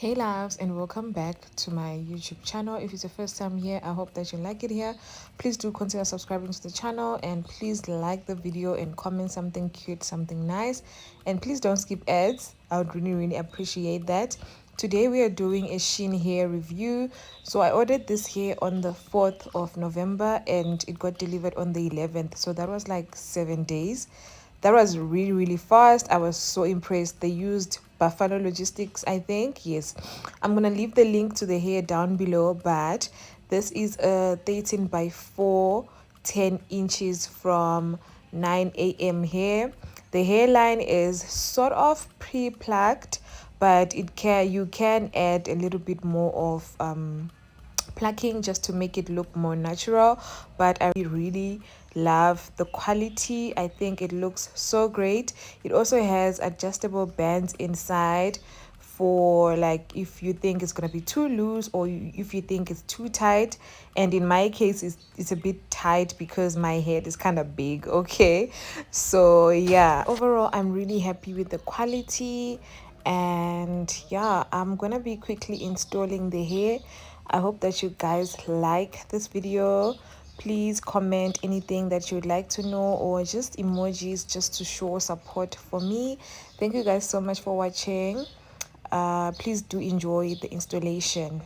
Hey loves, and welcome back to my YouTube channel. If it's your first time here, I hope that you like it here. Please do consider subscribing to the channel, and please like the video and comment something cute, something nice, and please don't skip ads. I would really appreciate that. Today we are doing a Shein hair review. So I ordered this hair on the 4th of November and it got delivered on the 11th, so that was like 7 days. That was really fast. I was so impressed. They used Buffalo Logistics, I think. Yes, I'm gonna leave the link to the hair down below, but this is a 13 by 4 10 inches from 9 a.m. hair. The hairline is sort of pre-plucked, but you can add a little bit more of plucking just to make it look more natural. But I really love the quality. I think it looks so great. It also has adjustable bands inside for like if you think it's going to be too loose, or if you think it's too tight. And in my case, it's a bit tight because my head is kind of big. Okay, so yeah, overall I'm really happy with the quality. And yeah, I'm gonna be quickly installing the hair. I hope that you guys like this video. Please comment anything that you would like to know, or just emojis just to show support for me. Thank you guys so much for watching. Please do enjoy the installation.